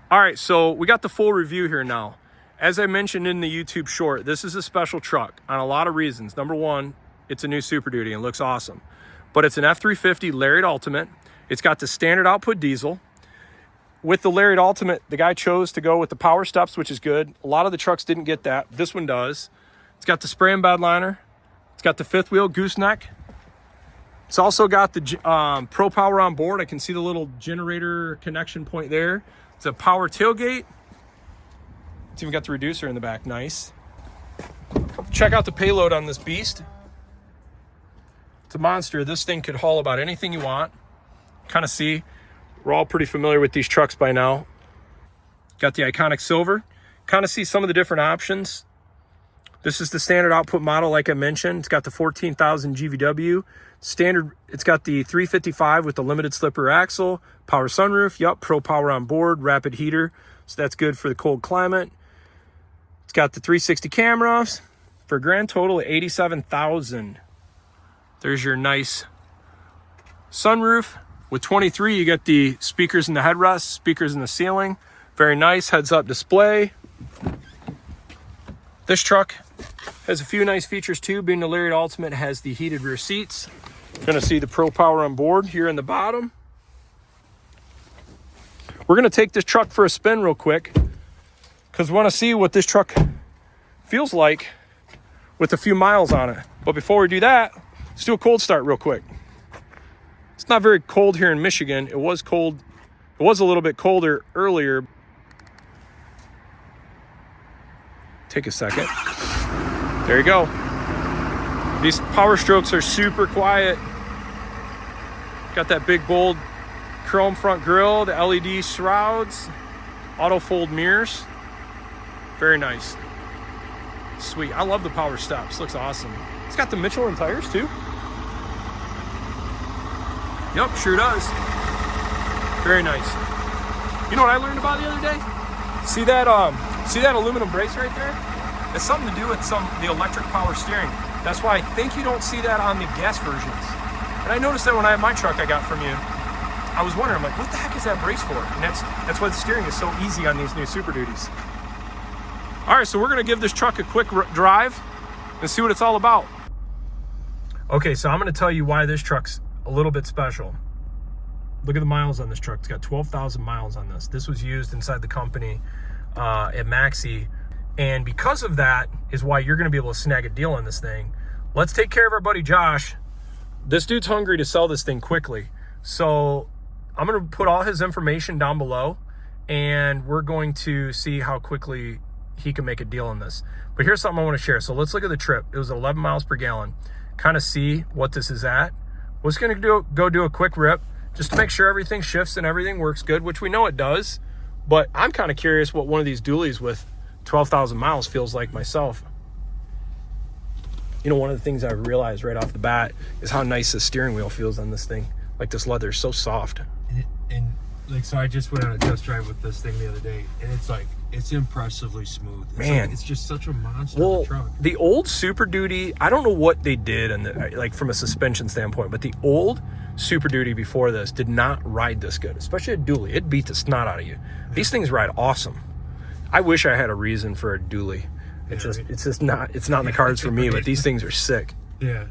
All right, so we got the full review here now. As I mentioned in the YouTube short, this is a special truck on a lot of reasons. Number one, it's a new Super Duty and looks awesome. But it's an F-350 Lariat Ultimate. It's got the standard output diesel. With the Lariat Ultimate, the guy chose to go with the power steps, which is good. A lot of the trucks didn't get that. This one does. It's got the spray and bed liner. It's got the fifth wheel gooseneck. It's also got the Pro Power on board. I can see the little generator connection point there. It's a power tailgate. It's even got the reducer in the back, nice. Check out the payload on this beast. It's a monster. This thing could haul about anything you want. Kind of see, we're all pretty familiar with these trucks by now. Got the iconic silver. Kind of see some of the different options. This is the standard output model, like I mentioned. It's got the 14,000 GVW. Standard, it's got the 355 with the limited slip rear axle, power sunroof, yup, Pro Power on board, rapid heater. So that's good for the cold climate. It's got the 360 cameras for a grand total of 87,000. There's your nice sunroof. With 23, you get the speakers in the headrest, speakers in the ceiling. Very nice heads-up display. This truck has a few nice features too. Being the Lariat Ultimate, it has the heated rear seats. You're gonna see the Pro Power on board here in the bottom. We're gonna take this truck for a spin real quick because we wanna see what this truck feels like with a few miles on it. But before we do that, let's do a cold start real quick. It's not very cold here in Michigan. It was cold. It was a little bit colder earlier. Take a second. There you go. These Powerstrokes are super quiet. Got that big bold chrome front grille, the LED shrouds, auto fold mirrors. Very nice. Sweet. I love the power steps. Looks awesome. It's got the Michelin tires too. Yep, sure does. Very nice. You know what I learned about the other day? See that aluminum brace right there? It's something to do with the electric power steering. That's why I think you don't see that on the gas versions. And I noticed that when I had my truck I got from you. I was wondering, I'm like, what the heck is that brace for? And that's why the steering is so easy on these new Super Duties. All right, so we're gonna give this truck a quick drive and see what it's all about. Okay, so I'm gonna tell you why this truck's a little bit special. Look at the miles on this truck. It's got 12,000 miles on this. This was used inside the company at Maxi. And because of that is why you're gonna be able to snag a deal on this thing. Let's take care of our buddy Josh. This dude's hungry to sell this thing quickly. So I'm gonna put all his information down below and we're going to see how quickly he can make a deal on this. But here's something I wanna share. So let's look at the trip. It was 11 miles per gallon. Kind of see what this is at. We're just gonna go do a quick rip just to make sure everything shifts and everything works good, which we know it does. But I'm kind of curious what one of these dualies with 12,000 miles feels like myself. You know, one of the things I realized right off the bat is how nice the steering wheel feels on this thing. Like this leather is so soft. And like, so I just went on a test drive with this thing the other day, and it's like, it's impressively smooth. Man, it's just such a monster of a truck. The old Super Duty, I don't know what they did like from a suspension standpoint, but the old Super Duty before this did not ride this good, especially a dually. It beat the snot out of you. These things ride awesome. I wish I had a reason for a dually. It's just not in the cards for me, but these things are sick. Yeah.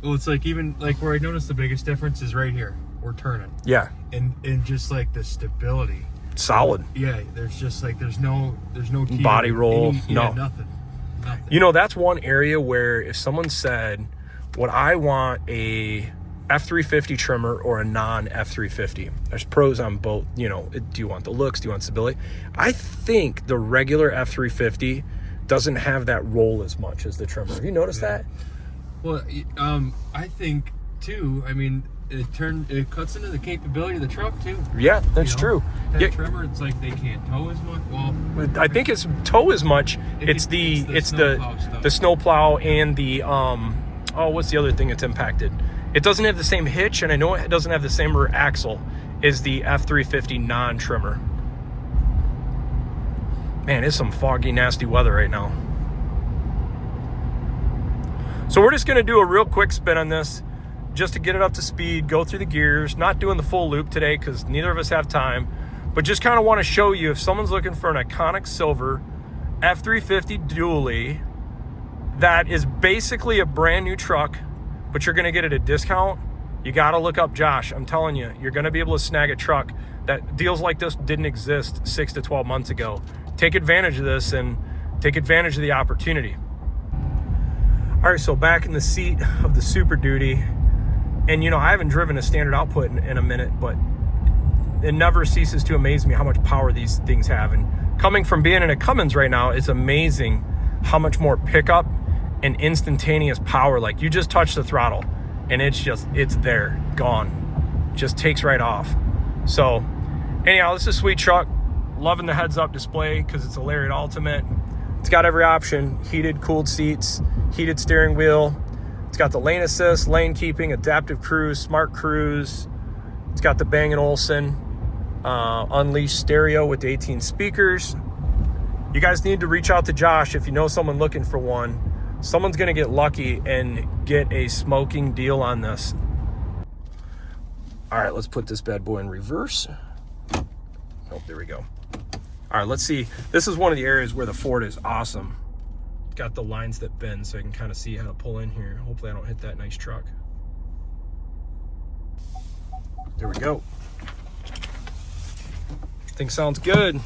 Well, it's like, even like where I noticed the biggest difference is right here. We're turning. Yeah. And just like the stability. Solid. Yeah, there's just like there's no key body roll. Nothing. You know, that's one area where if someone said, would I want a F-350 trimmer or a non-F-350? There's pros on both. You know, do you want the looks? Do you want stability? I think the regular F-350 doesn't have that roll as much as the trimmer. Have you noticed that? Well, I think too. I mean, it cuts into the capability of the truck too. Yeah, that's true. That trimmer, it's like they can't tow as much. Well, I think it's tow as much. It's the snowplow and the what's the other thing that's impacted? It doesn't have the same hitch, and I know it doesn't have the same rear axle as the F-350 non-trimmer. Man, it's some foggy, nasty weather right now. So we're just gonna do a real quick spin on this just to get it up to speed, go through the gears, not doing the full loop today because neither of us have time. But just kind of want to show you, if someone's looking for an iconic silver F-350 dually that is basically a brand new truck, but you're going to get it at a discount, you got to look up Josh. I'm telling you, you're going to be able to snag a truck that deals like this didn't exist 6 to 12 months ago. Take advantage of this and take advantage of the opportunity. All right, so back in the seat of the Super Duty, and you know, I haven't driven a standard output in a minute, but it never ceases to amaze me how much power these things have. And coming from being in a Cummins right now, it's amazing how much more pickup and instantaneous power. Like, you just touch the throttle and it's there, gone, just takes right off. So anyhow, this is a sweet truck. Loving the heads up display because it's a Lariat Ultimate. It's got every option: heated, cooled seats, heated steering wheel. It's got the lane assist, lane keeping, adaptive cruise, smart cruise. It's got the Bang & Olufsen Unleashed stereo with 18 speakers. You guys need to reach out to Josh if you know someone looking for one. Someone's gonna get lucky and get a smoking deal on this. All right, let's put this bad boy in reverse. Oh, there we go. All right, let's see. This is one of the areas where the Ford is awesome. It's got the lines that bend, so I can kind of see how to pull in here. Hopefully I don't hit that nice truck. There we go. Thing sounds good.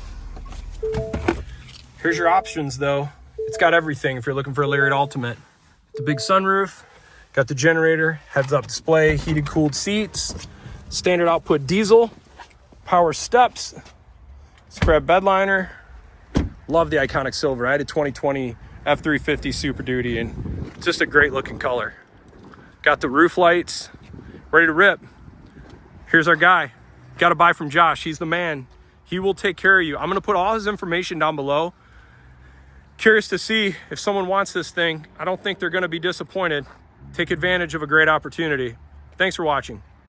Here's your options though. It's got everything if you're looking for a Lariat Ultimate. The big sunroof, got the generator, heads up display, heated cooled seats, standard output diesel, power steps, spread bed liner. Love the iconic silver. I had a 2020 F-350 Super Duty and it's just a great looking color. Got the roof lights, ready to rip. Here's our guy. Got to buy from Josh. He's the man. He will take care of you. I'm going to put all his information down below. Curious to see if someone wants this thing. I don't think they're going to be disappointed. Take advantage of a great opportunity. Thanks for watching.